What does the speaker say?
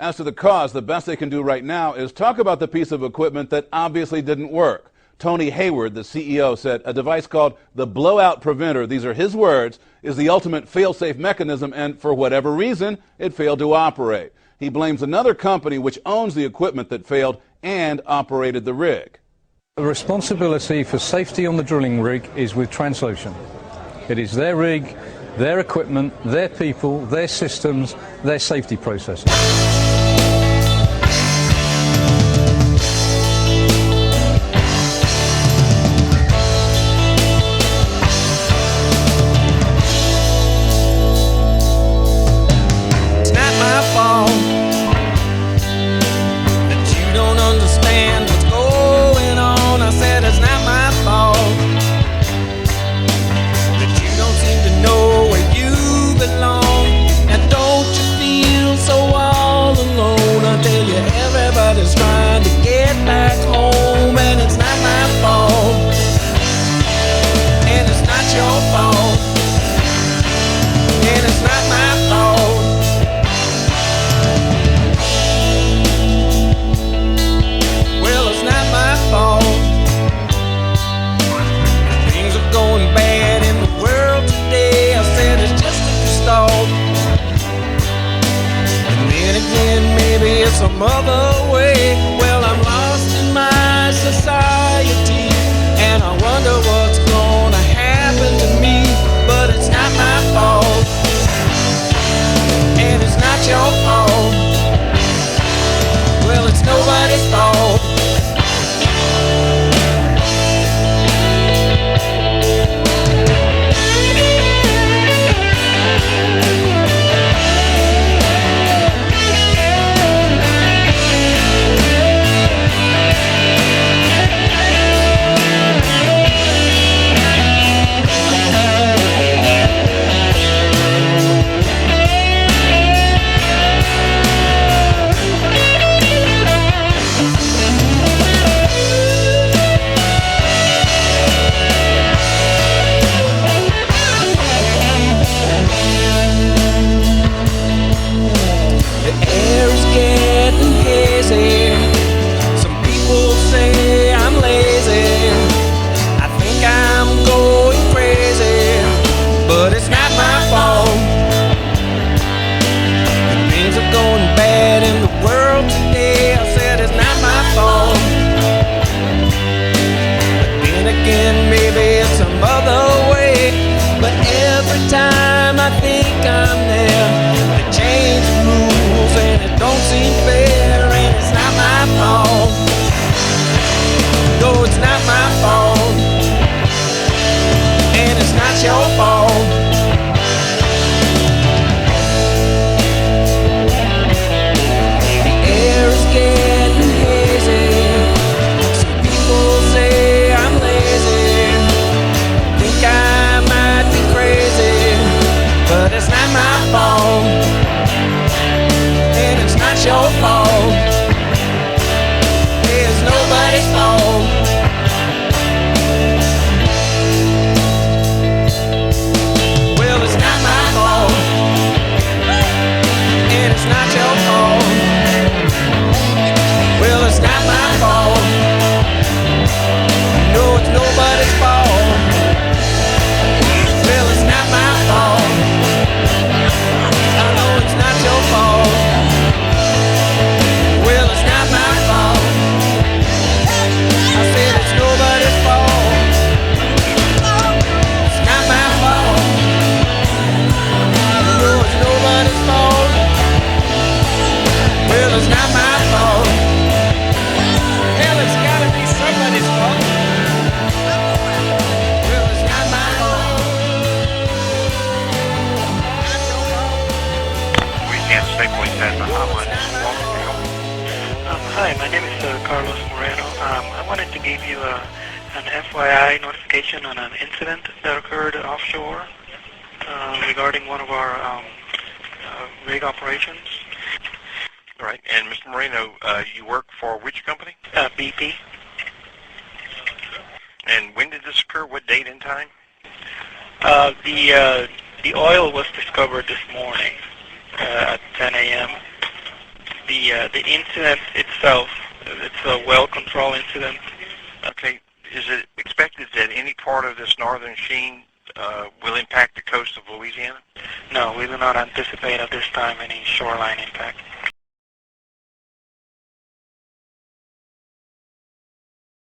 As to the cause, the best they can do right now is talk about the piece of equipment that obviously didn't work. Tony Hayward, the CEO, said a device called the blowout preventer, these are his words, is the ultimate fail-safe mechanism, and for whatever reason, it failed to operate. He blames another company which owns the equipment that failed and operated the rig. The responsibility for safety on the drilling rig is with Transocean. It is their rig, their equipment, their people, their systems, their safety processes. It's not my fault that you don't understand what's going on. I said it's not my fault that you don't seem to know where you belong. And don't you feel so all alone? I tell you, everybody's trying to get back home, and it's not my fault, and it's not your fault, and it's not my fault. Well, it's not my fault. Things are going bad in the world today. I said it's just a stall. And then again, maybe it's some other way. Well, I'm lost in my society, and I wonder what's gonna happen to me. But it's not my fault, and it's not your fault. Well, it's nobody's fault. Hi, my name is Carlos Moreno. I wanted to give you an FYI notification on an incident that occurred offshore regarding one of our rig operations. All right, and Mr. Moreno, you work for which company? BP. And when did this occur? What date and time? The oil was discovered this morning at 10 a.m. The incident itself, it's a well-controlled incident. Okay. Is it expected that any part of this northern sheen will impact the coast of Louisiana? No, we do not anticipate at this time any shoreline impact.